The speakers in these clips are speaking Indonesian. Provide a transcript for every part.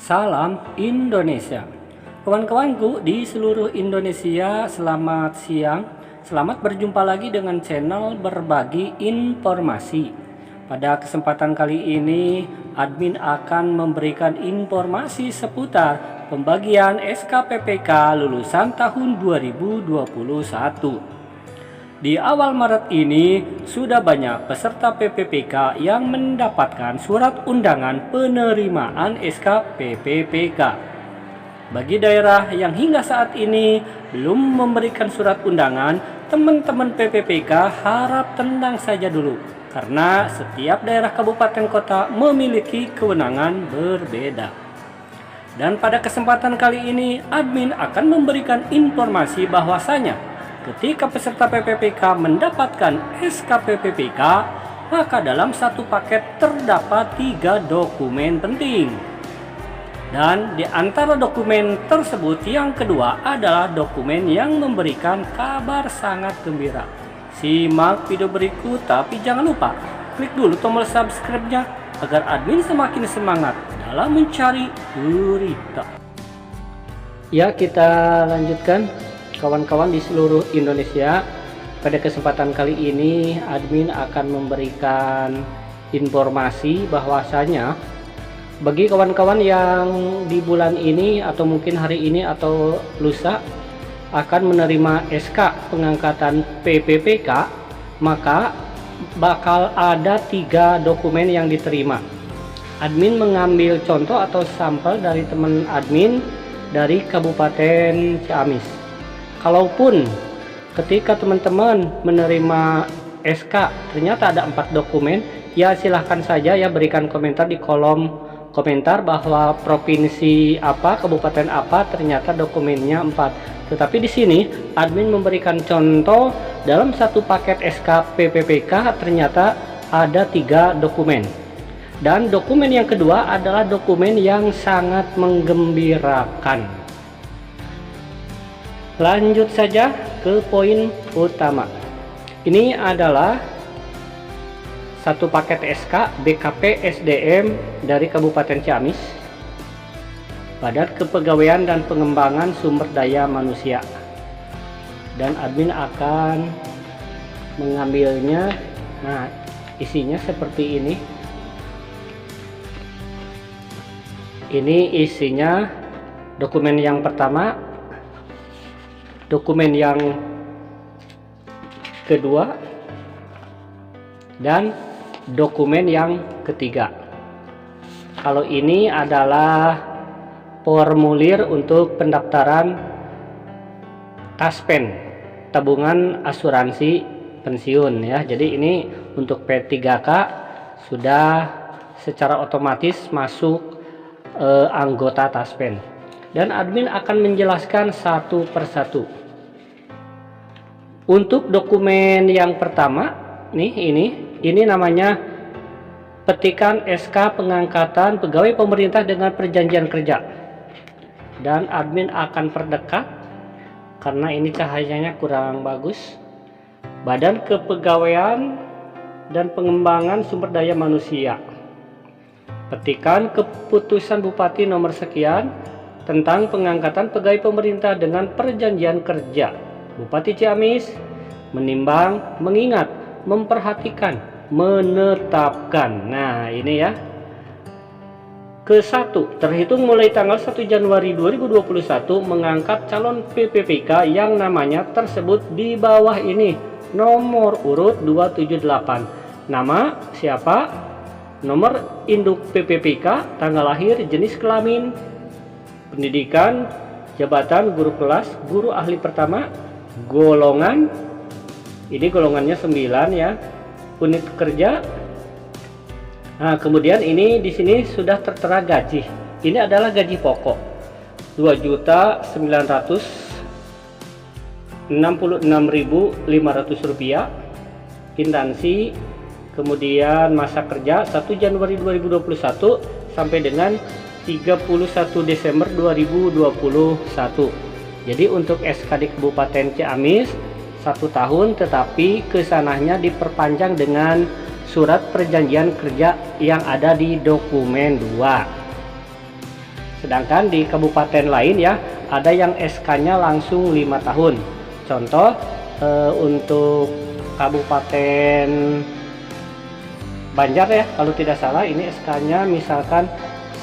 Salam Indonesia. Kawan-kawanku di seluruh Indonesia, selamat siang. Selamat berjumpa lagi dengan channel Berbagi Informasi. Pada kesempatan kali ini, admin akan memberikan informasi seputar pembagian SKPPK lulusan tahun 2021. Di awal Maret ini, sudah banyak peserta PPPK yang mendapatkan surat undangan penerimaan SKPPK. Bagi daerah yang hingga saat ini belum memberikan surat undangan, teman-teman PPPK harap tenang saja dulu, karena setiap daerah kabupaten kota memiliki kewenangan berbeda. Dan pada kesempatan kali ini, admin akan memberikan informasi bahwasanya ketika peserta PPPK mendapatkan SKPPK, maka dalam satu paket terdapat 3 dokumen penting. Dan di antara dokumen tersebut, yang kedua adalah dokumen yang memberikan kabar sangat gembira. Simak video berikut, tapi jangan lupa klik dulu tombol subscribe-nya agar admin semakin semangat dalam mencari berita. Ya, kita lanjutkan kawan-kawan di seluruh Indonesia. Pada kesempatan kali ini admin akan memberikan informasi bahwasanya bagi kawan-kawan yang di bulan ini atau mungkin hari ini atau lusa akan menerima SK pengangkatan PPPK, maka bakal ada 3 dokumen yang diterima. Admin mengambil contoh atau sampel dari teman admin dari Kabupaten Ciamis. Kalaupun ketika teman-teman menerima SK ternyata ada 4 dokumen, ya silahkan saja ya berikan komentar di kolom komentar bahwa provinsi apa, kabupaten apa ternyata dokumennya 4. Tetapi di sini admin memberikan contoh dalam satu paket SK PPPK ternyata ada 3 dokumen. Dan dokumen yang kedua adalah dokumen yang sangat menggembirakan. Lanjut saja ke poin utama. Ini adalah satu paket SK BKP SDM dari Kabupaten Ciamis, Badan Kepegawaian dan Pengembangan Sumber Daya Manusia. Dan admin akan mengambilnya. Nah, isinya seperti ini. Ini isinya dokumen yang pertama, dokumen yang kedua, dan dokumen yang ketiga. Kalau ini adalah formulir untuk pendaftaran Taspen, tabungan asuransi pensiun ya. Jadi ini untuk P3K sudah secara otomatis masuk anggota Taspen. Dan admin akan menjelaskan satu persatu. Untuk dokumen yang pertama nih, ini namanya petikan SK pengangkatan pegawai pemerintah dengan perjanjian kerja. Dan admin akan perdekat karena ini cahayanya kurang bagus. Badan Kepegawaian dan Pengembangan Sumber Daya Manusia. Petikan keputusan Bupati nomor sekian tentang pengangkatan pegawai pemerintah dengan perjanjian kerja. Bupati Ciamis menimbang, mengingat, memperhatikan, menetapkan. Nah, ini ya. Ke-1, terhitung mulai tanggal 1 Januari 2021 mengangkat calon PPPK yang namanya tersebut di bawah ini. Nomor urut 278. Nama siapa? Nomor induk PPPK, tanggal lahir, jenis kelamin, pendidikan, jabatan guru kelas, guru ahli pertama, golongan, ini golongannya 9 ya, unit kerja. Nah, kemudian ini di sini sudah tertera gaji. Ini adalah gaji pokok Rp2.966.500, intansi, kemudian masa kerja 1 Januari 2021 sampai dengan 31 Desember 2021. Jadi untuk SK di Kabupaten Ciamis 1 tahun, tetapi kesananya diperpanjang dengan surat perjanjian kerja yang ada di dokumen 2. Sedangkan di kabupaten lain ya, ada yang SK-nya langsung 5 tahun. Contoh untuk Kabupaten Banjar ya, kalau tidak salah ini SK-nya misalkan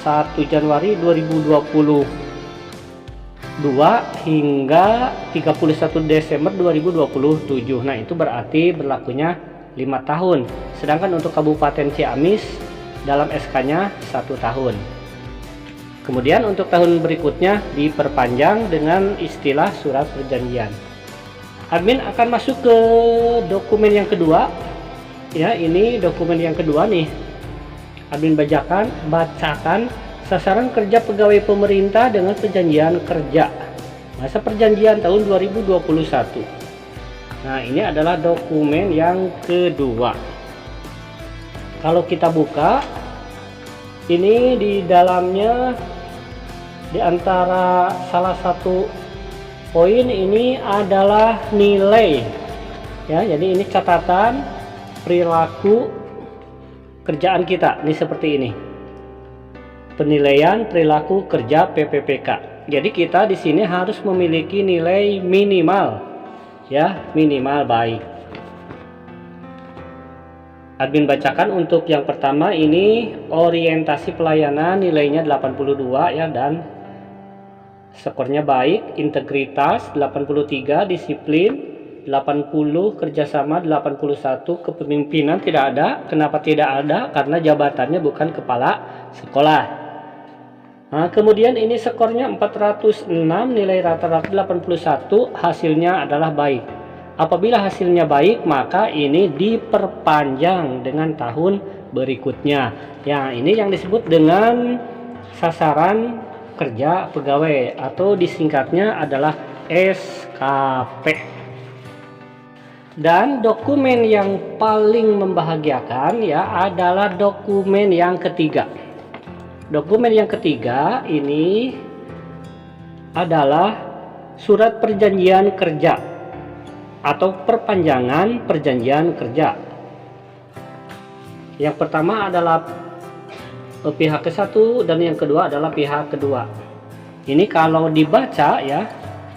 1 Januari 2022 hingga 31 Desember 2027. Nah, itu berarti berlakunya 5 tahun. Sedangkan untuk Kabupaten Ciamis dalam SK-nya 1 tahun. Kemudian untuk tahun berikutnya diperpanjang dengan istilah surat perjanjian. Admin akan masuk ke dokumen yang kedua. Ya, ini dokumen yang kedua nih. Admin bacakan sasaran kerja pegawai pemerintah dengan perjanjian kerja. Masa perjanjian tahun 2021. Nah, ini adalah dokumen yang kedua. Kalau kita buka, ini di dalamnya di antara salah satu poin ini adalah nilai ya, jadi ini catatan perilaku kerjaan kita nih, seperti ini penilaian perilaku kerja PPPK. Jadi kita di sini harus memiliki nilai minimal ya, minimal baik. Admin bacakan untuk yang pertama ini orientasi pelayanan, nilainya 82 ya, dan skornya baik. Integritas 83, disiplin 80, kerjasama 81, kepemimpinan tidak ada. Kenapa tidak ada? Karena jabatannya bukan kepala sekolah. Nah, kemudian ini skornya 406, nilai rata-rata 81, hasilnya adalah baik. Apabila hasilnya baik, maka ini diperpanjang dengan tahun berikutnya. Ya, ini yang disebut dengan sasaran kerja pegawai atau disingkatnya adalah SKP. Dan dokumen yang paling membahagiakan ya adalah dokumen yang ketiga. Dokumen yang ketiga ini adalah surat perjanjian kerja atau perpanjangan perjanjian kerja. Yang pertama adalah pihak ke-1 dan yang kedua adalah pihak kedua. Ini kalau dibaca ya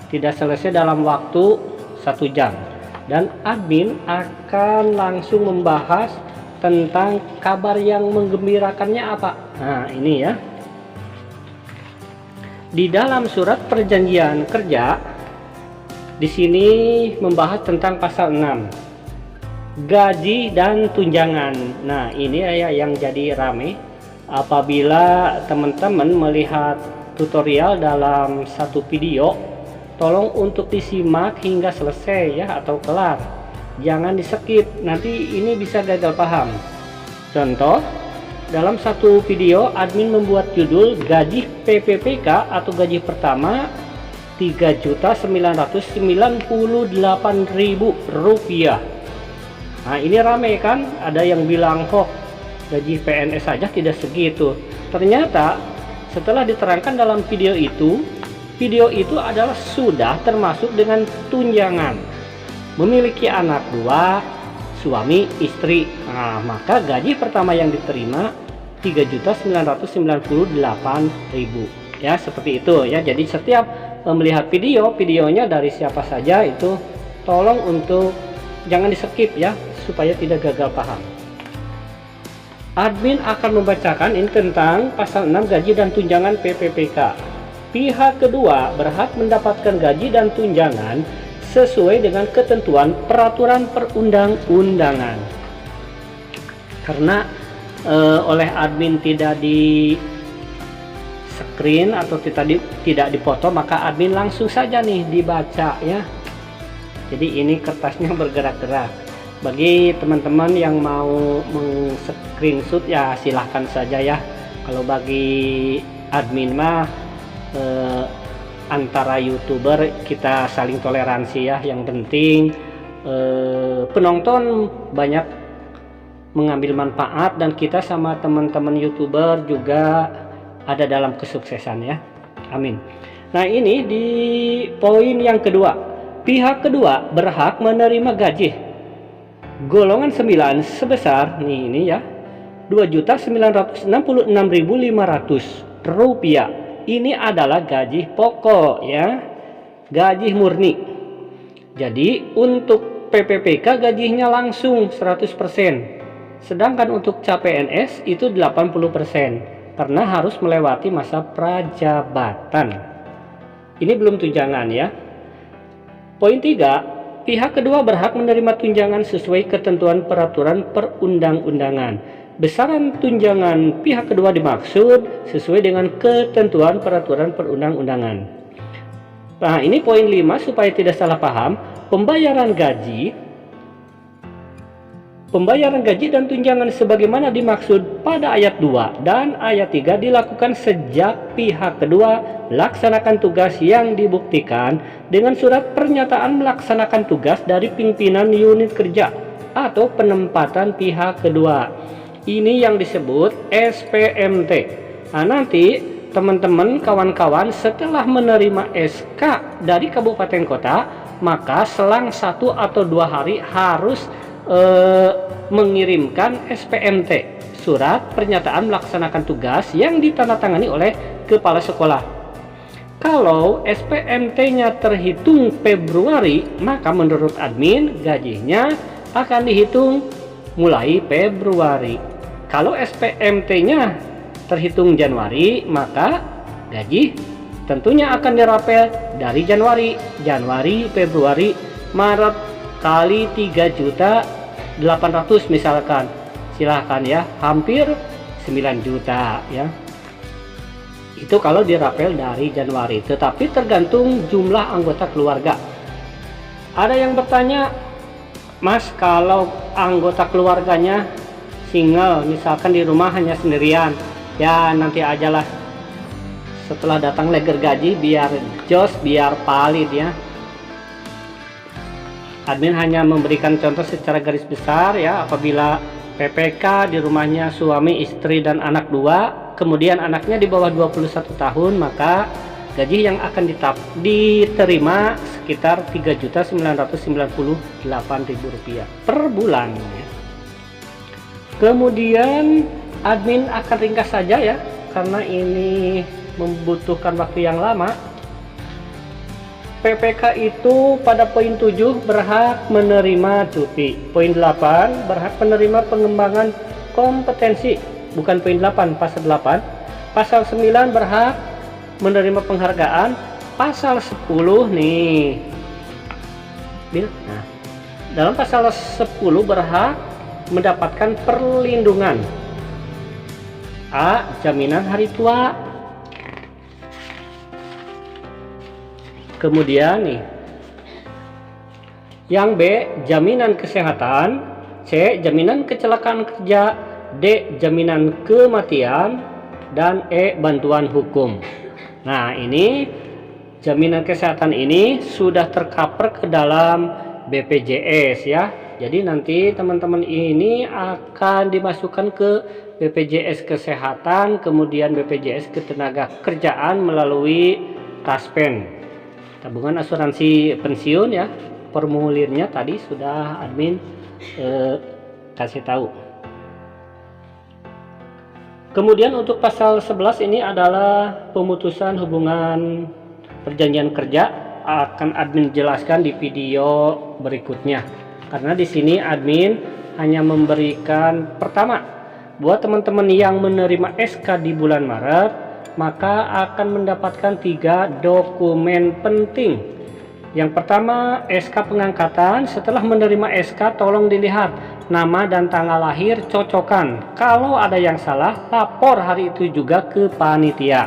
tidak selesai dalam waktu 1 jam, dan admin akan langsung membahas tentang kabar yang menggembirakannya apa. Nah, ini ya. Di dalam surat perjanjian kerja di sini membahas tentang pasal 6, gaji dan tunjangan. Nah, ini ya yang jadi rame. Apabila teman-teman melihat tutorial dalam satu video, tolong untuk disimak hingga selesai ya, atau kelar. Jangan di skip, nanti ini bisa gagal paham. Contoh, dalam satu video admin membuat judul gaji PPPK atau gaji pertama Rp3.998.000. Nah, ini rame kan, ada yang bilang kok gaji PNS saja tidak segitu. Ternyata setelah diterangkan dalam video itu adalah sudah termasuk dengan tunjangan, memiliki anak 2, suami istri. Nah, maka gaji pertama yang diterima Rp3.998.000 ya, seperti itu ya. Jadi setiap melihat videonya dari siapa saja itu tolong untuk jangan di skip ya, supaya tidak gagal paham. Admin akan membacakan ini tentang pasal 6 gaji dan tunjangan PPPK. Pihak kedua berhak mendapatkan gaji dan tunjangan sesuai dengan ketentuan peraturan perundang-undangan. Karena oleh admin tidak di screen atau tidak dipoto, maka admin langsung saja nih dibaca ya. Jadi ini kertasnya bergerak-gerak. Bagi teman-teman yang mau meng-screenshot ya silahkan saja ya. Kalau bagi admin mah antara YouTuber kita saling toleransi ya. Yang penting penonton banyak mengambil manfaat dan kita sama teman-teman YouTuber juga ada dalam kesuksesan ya. Amin. Nah, ini di poin yang kedua, pihak kedua berhak menerima gaji golongan 9 sebesar ini ya Rp2.966.500 ini adalah gaji pokok ya, gaji murni. Jadi untuk PPPK gajinya langsung 100%. Sedangkan untuk CPNS itu 80% karena harus melewati masa prajabatan. Ini belum tunjangan ya. Poin 3, pihak kedua berhak menerima tunjangan sesuai ketentuan peraturan perundang-undangan. Besaran tunjangan pihak kedua dimaksud sesuai dengan ketentuan peraturan perundang-undangan. Nah, ini poin 5 supaya tidak salah paham. Pembayaran gaji dan tunjangan sebagaimana dimaksud pada ayat 2 dan ayat 3 dilakukan sejak pihak kedua melaksanakan tugas yang dibuktikan dengan surat pernyataan melaksanakan tugas dari pimpinan unit kerja atau penempatan pihak kedua. Ini yang disebut SPMT. Nah, nanti teman-teman, kawan-kawan setelah menerima SK dari kabupaten kota, maka selang 1 atau 2 hari harus mengirimkan SPMT, surat pernyataan melaksanakan tugas yang ditandatangani oleh kepala sekolah. Kalau SPMT-nya terhitung Februari, maka menurut admin gajinya akan dihitung mulai Februari. Kalau SPMT-nya terhitung Januari, maka gaji tentunya akan dirapel dari Januari, Februari, Maret kali 3.800.000 misalkan. Silahkan ya, hampir 9 juta ya. Itu kalau dirapel dari Januari, tetapi tergantung jumlah anggota keluarga. Ada yang bertanya, Mas, kalau anggota keluarganya single, misalkan di rumah hanya sendirian, ya nanti ajalah setelah datang leger gaji biar jos, biar valid ya. Admin hanya memberikan contoh secara garis besar ya. Apabila PPK di rumahnya suami, istri dan anak 2, kemudian anaknya di bawah 21 tahun, maka gaji yang akan diterima sekitar Rp3.998.000 per bulan ya. Kemudian admin akan ringkas saja ya, karena ini membutuhkan waktu yang lama. PPK itu pada poin 7 berhak menerima cuti. Poin 8 berhak menerima pengembangan kompetensi. Bukan poin 8, pasal 8. Pasal 9 berhak menerima penghargaan. Pasal 10 nih. Nah, dalam pasal 10 berhak mendapatkan perlindungan. A. Jaminan hari tua. Kemudian nih, yang B. Jaminan kesehatan. C. Jaminan kecelakaan kerja. D. Jaminan kematian. Dan E. Bantuan hukum. Nah, ini jaminan kesehatan ini sudah tercover ke dalam BPJS ya. Jadi nanti teman-teman ini akan dimasukkan ke BPJS Kesehatan, kemudian BPJS Ketenagakerjaan melalui Taspen, tabungan asuransi pensiun ya. Formulirnya tadi sudah admin kasih tahu. Kemudian untuk pasal 11 ini adalah pemutusan hubungan perjanjian kerja, akan admin jelaskan di video berikutnya. Karena di sini admin hanya memberikan pertama, buat teman-teman yang menerima SK di bulan Maret, maka akan mendapatkan 3 dokumen penting. Yang pertama, SK pengangkatan. Setelah menerima SK, tolong dilihat nama dan tanggal lahir, cocokkan. Kalau ada yang salah, lapor hari itu juga ke panitia.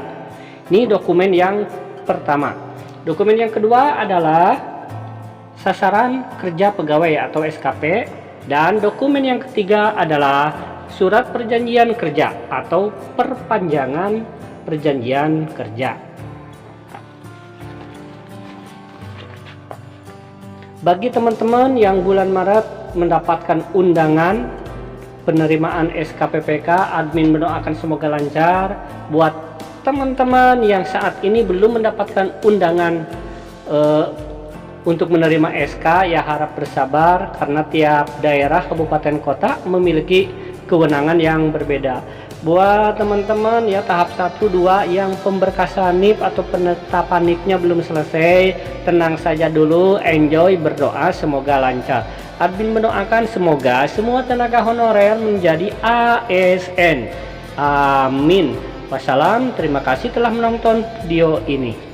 Ini dokumen yang pertama. Dokumen yang kedua adalah sasaran kerja pegawai atau SKP, dan dokumen yang ketiga adalah surat perjanjian kerja atau perpanjangan perjanjian kerja. Bagi teman-teman yang bulan Maret mendapatkan undangan penerimaan SKPPK, admin mendoakan semoga lancar. Buat teman-teman yang saat ini belum mendapatkan undangan untuk menerima SK, ya harap bersabar karena tiap daerah kabupaten kota memiliki kewenangan yang berbeda. Buat teman-teman ya tahap 1, 2 yang pemberkasan NIP atau penetapan NIP-nya belum selesai, tenang saja dulu, enjoy, berdoa semoga lancar. Admin mendoakan semoga semua tenaga honorer menjadi ASN. Amin. Wassalam, terima kasih telah menonton video ini.